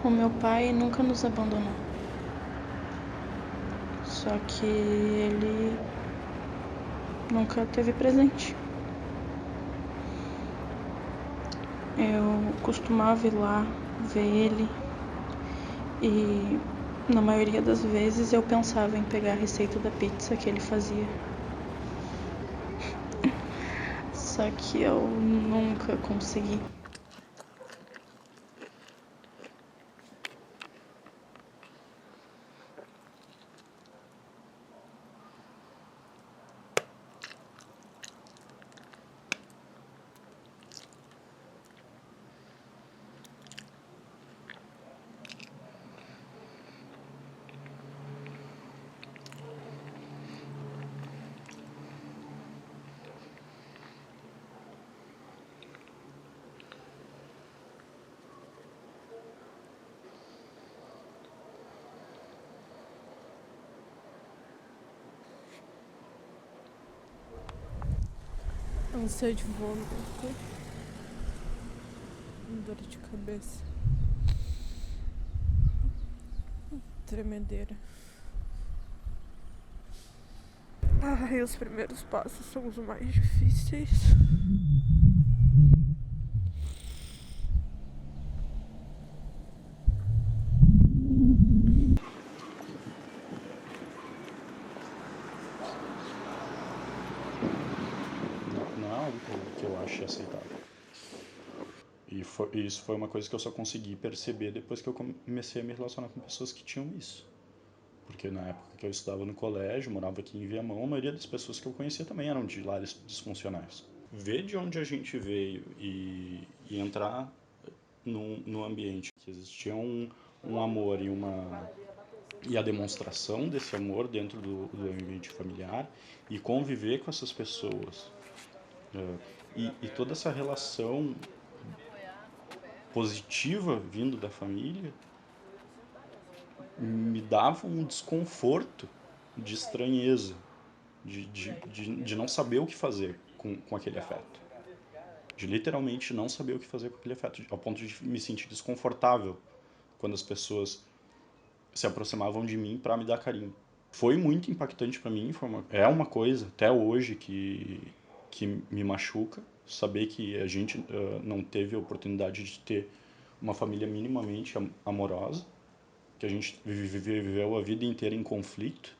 O meu pai nunca nos abandonou. Só que ele nunca teve presente. Eu costumava ir lá ver ele e na maioria das vezes eu pensava em pegar a receita da pizza que ele fazia. Só que eu nunca consegui. Ânsia de vômito, dor de cabeça, tremedeira. E os primeiros passos são os mais difíceis. Não é algo que eu ache aceitável. E isso foi uma coisa que eu só consegui perceber depois que eu comecei a me relacionar com pessoas que tinham isso. Porque na época que eu estudava no colégio, morava aqui em Viamão, a maioria das pessoas que eu conhecia também eram de lares disfuncionais. Ver de onde a gente veio e entrar num ambiente que existia um amor e a demonstração desse amor dentro do ambiente familiar e conviver com essas pessoas. E toda essa relação positiva vindo da família me dava um desconforto de estranheza, de não saber o que fazer com aquele afeto. De literalmente não saber o que fazer com aquele afeto, ao ponto de me sentir desconfortável quando as pessoas se aproximavam de mim para me dar carinho. Foi muito impactante para mim, é uma coisa até hoje que me machuca, saber que a gente não teve a oportunidade de ter uma família minimamente amorosa, que a gente viveu a vida inteira em conflito,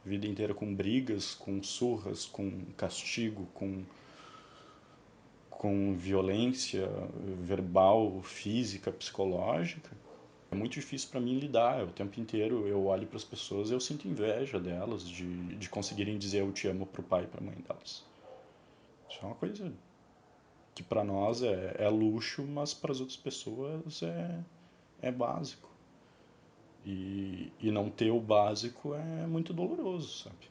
a vida inteira com brigas, com surras, com castigo, com violência verbal, física, psicológica. É muito difícil para mim lidar. O tempo inteiro eu olho para as pessoas e eu sinto inveja delas de conseguirem dizer eu te amo pro pai e pra mãe delas. Isso é uma coisa que para nós é luxo, mas para as outras pessoas é básico. E não ter o básico é muito doloroso, sabe?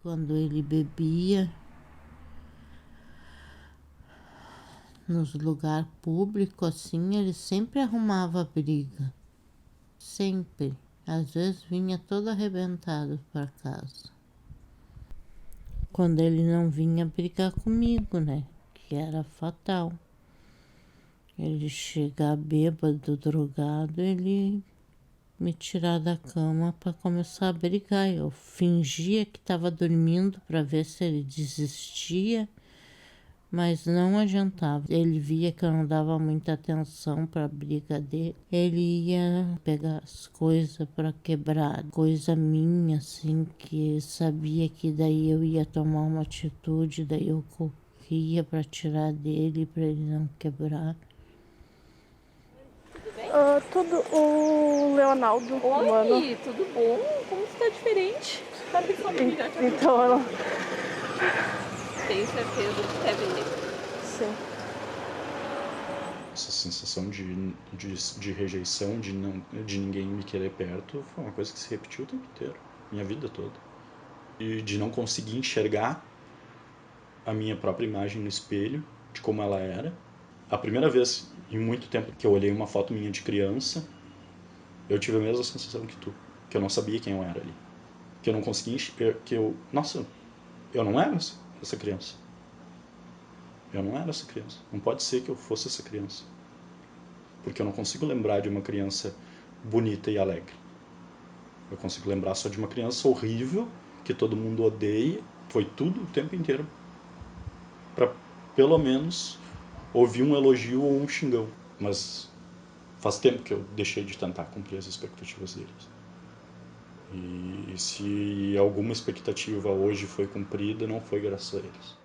Quando ele bebia, nos lugares públicos, assim, ele sempre arrumava briga. Sempre. Às vezes vinha todo arrebentado para casa. Quando ele não vinha brigar comigo, né? Que era fatal. Ele chegar bêbado, drogado, ele me tirar da cama para começar a brigar. Eu fingia que estava dormindo para ver se ele desistia, mas não adiantava. Ele via que eu não dava muita atenção para a briga dele. Ele ia pegar as coisas para quebrar, coisa minha, assim, que sabia que daí eu ia tomar uma atitude, daí eu corria para tirar dele, para ele não quebrar. Tudo bem? O Leonardo. Oi, mano. Tudo bom? Como você tá diferente? Tá pensando em já te Então, eu não... Tenho certeza que deve ter. Sim. Essa sensação de rejeição, de ninguém me querer perto, foi uma coisa que se repetiu o tempo inteiro, minha vida toda. E de não conseguir enxergar a minha própria imagem no espelho, de como ela era. A primeira vez em muito tempo que eu olhei uma foto minha de criança, eu tive a mesma sensação que tu, que eu não sabia quem eu era ali. Que eu não conseguia nossa, eu não era essa criança. Eu não era essa criança. Não pode ser que eu fosse essa criança. porque eu não consigo lembrar de uma criança bonita e alegre. Eu consigo lembrar só de uma criança horrível, que todo mundo odeia, foi tudo o tempo inteiro para pelo menos ouvir um elogio ou um xingão. Mas faz tempo que eu deixei de tentar cumprir as expectativas deles. E se alguma expectativa hoje foi cumprida, não foi graças a eles.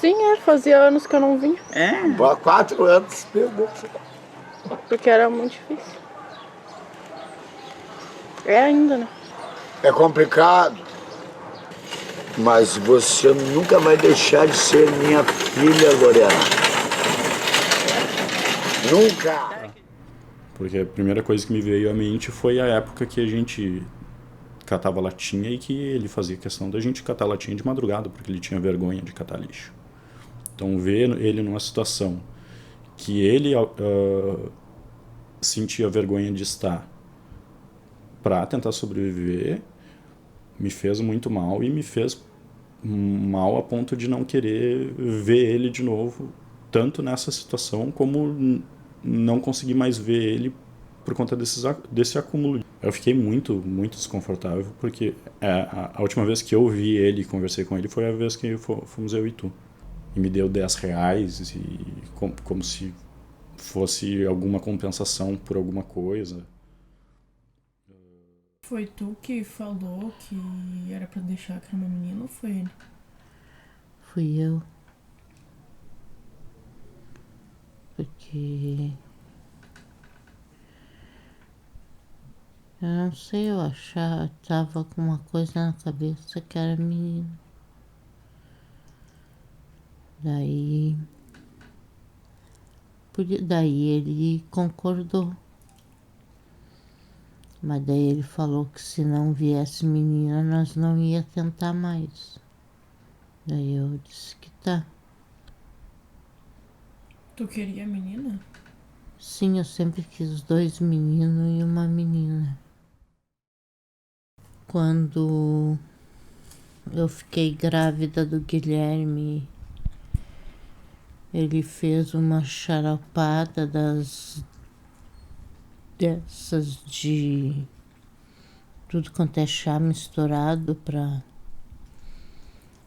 Sim, fazia anos que eu não vinha. Há 4 anos, meu Deus. Porque era muito difícil. É ainda, né? É complicado, mas você nunca vai deixar de ser minha filha, Lorena. Nunca! Porque a primeira coisa que me veio à mente foi a época que a gente catava latinha e que ele fazia questão da gente catar latinha de madrugada, porque ele tinha vergonha de catar lixo. Então, ver ele numa situação que ele sentia vergonha de estar para tentar sobreviver, me fez muito mal e me fez mal a ponto de não querer ver ele de novo, tanto nessa situação como não conseguir mais ver ele por conta desse acúmulo. Eu fiquei muito, muito desconfortável, porque a última vez que eu vi ele e conversei com ele foi a vez que fomos eu e tu. E me deu R$10 e como se fosse alguma compensação por alguma coisa. Foi tu que falou que era pra deixar que era uma menina ou foi ele? Fui eu. Porque... eu não sei, eu achava, tava com uma coisa na cabeça que era menino. Daí ele concordou. Mas daí ele falou que se não viesse menina, nós não ia tentar mais. Daí eu disse que tá. Tu queria menina? Sim, eu sempre quis 2 meninos e uma menina. Quando eu fiquei grávida do Guilherme, ele fez uma xaropada dessas de tudo quanto é chá misturado pra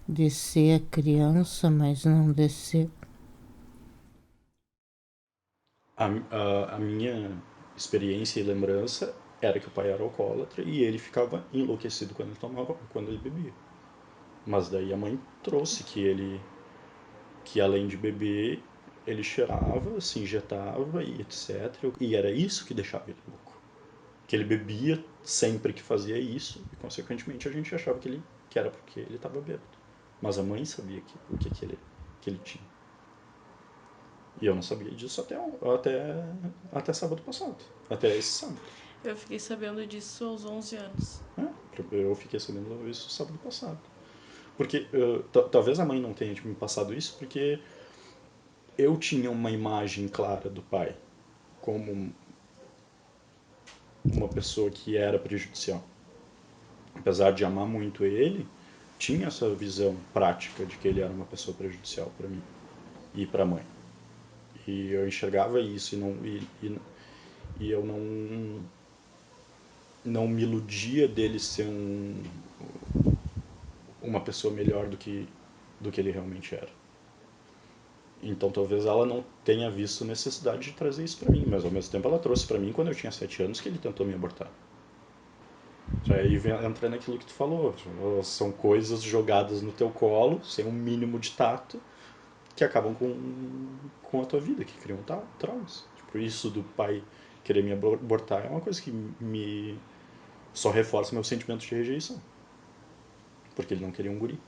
descer a criança, mas não descer. A minha experiência e lembrança era que o pai era alcoólatra e ele ficava enlouquecido quando ele bebia. Mas daí a mãe trouxe que além de beber, ele cheirava, se injetava e etc. E era isso que deixava ele louco. Que ele bebia sempre que fazia isso e, consequentemente, a gente achava que era porque ele estava bêbado. Mas a mãe sabia o que ele tinha. E eu não sabia disso até sábado passado. Até esse sábado. Eu fiquei sabendo disso aos 11 anos. Eu fiquei sabendo isso sábado passado. Porque talvez a mãe não tenha me passado isso porque eu tinha uma imagem clara do pai como uma pessoa que era prejudicial. Apesar de amar muito ele, tinha essa visão prática de que ele era uma pessoa prejudicial para mim e para a mãe. E eu enxergava isso e eu não me iludia dele ser uma pessoa melhor do que ele realmente era. Então talvez ela não tenha visto necessidade de trazer isso para mim, mas ao mesmo tempo ela trouxe para mim quando eu tinha 7 anos que ele tentou me abortar. Aí entra naquilo que tu falou, são coisas jogadas no teu colo, sem um mínimo de tato, que acabam com a tua vida, que criam traumas. Tipo, isso do pai querer me abortar é uma coisa que só reforça meu sentimento de rejeição. Porque ele não queria um guri.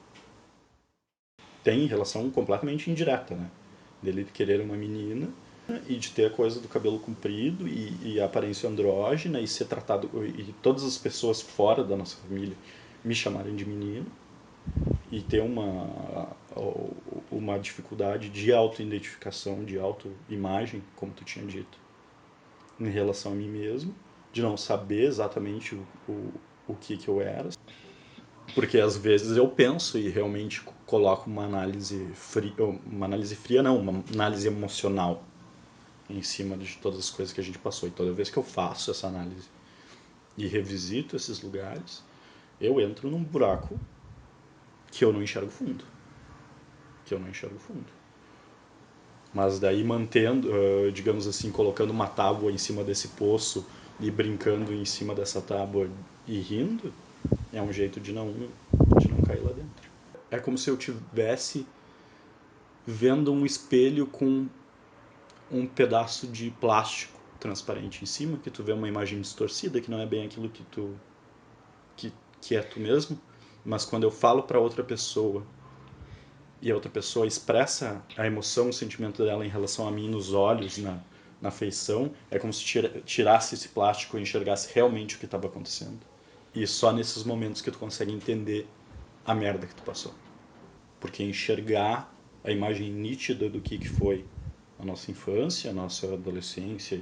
tem relação completamente indireta, né? Dele querer uma menina e de ter a coisa do cabelo comprido e a aparência andrógena e ser tratado, e todas as pessoas fora da nossa família me chamarem de menino, e ter uma dificuldade de auto-identificação, de auto-imagem, como tu tinha dito, em relação a mim mesmo, de não saber exatamente o que eu era. Porque às vezes eu penso e realmente coloco uma análise fria não, uma análise emocional em cima de todas as coisas que a gente passou. E toda vez que eu faço essa análise e revisito esses lugares, eu entro num buraco que eu não enxergo fundo. Mas daí mantendo, digamos assim, colocando uma tábua em cima desse poço e brincando em cima dessa tábua e rindo, é um jeito de não cair lá dentro. É como se eu tivesse vendo um espelho com um pedaço de plástico transparente em cima, que tu vê uma imagem distorcida, que não é bem aquilo que é tu mesmo, mas quando eu falo para outra pessoa e a outra pessoa expressa a emoção, o sentimento dela em relação a mim nos olhos, na feição, é como se tirasse esse plástico e enxergasse realmente o que estava acontecendo. E só nesses momentos que tu consegue entender a merda que tu passou. Porque enxergar a imagem nítida do que foi a nossa infância, a nossa adolescência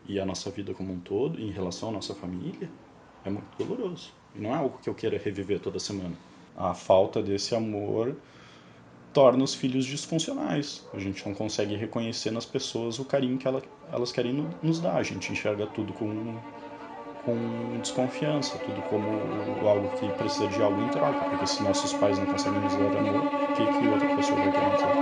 e a nossa vida como um todo, em relação à nossa família, é muito doloroso. E não é algo que eu queira reviver toda semana. A falta desse amor torna os filhos disfuncionais. A gente não consegue reconhecer nas pessoas o carinho que elas querem nos dar. A gente enxerga tudo com desconfiança, tudo como algo que precisa de algo em troca, porque se nossos pais não conseguem nos dar amor, o que outra pessoa vai querer nos dar?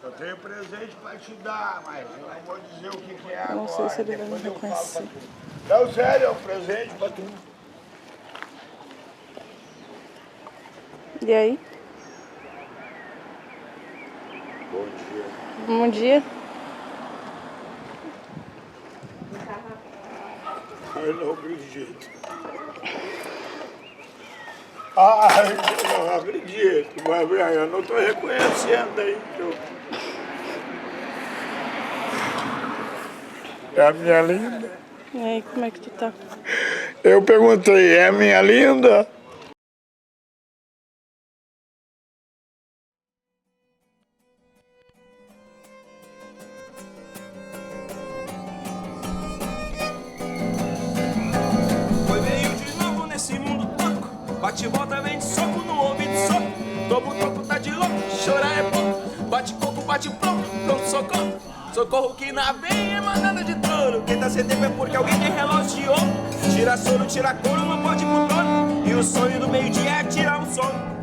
Eu tenho presente pra te dar, mas eu não vou dizer o que é agora. Não sei se ele vai me reconhecer. Não, sério, é um presente pra tu. E aí? Bom dia. Bom dia. Eu não acredito. Ai, eu não acredito, mas eu não estou reconhecendo aí. É a minha linda. E aí, como é que tu tá? Eu perguntei, é a minha linda? Foi veio de novo nesse mundo todo, bate e volta, vem de soco no ouvido, soco. Tobo toco tá de louco, chorar é pouco. Bate coco, bate pronto, pronto, socorro. Socorro que na veia é mandada de trono. Quem tá sem tempo é porque alguém tem relógio de ouro. Tira sono, tira couro, não pode ir pro trono. E o sonho do meio-dia é tirar um sono.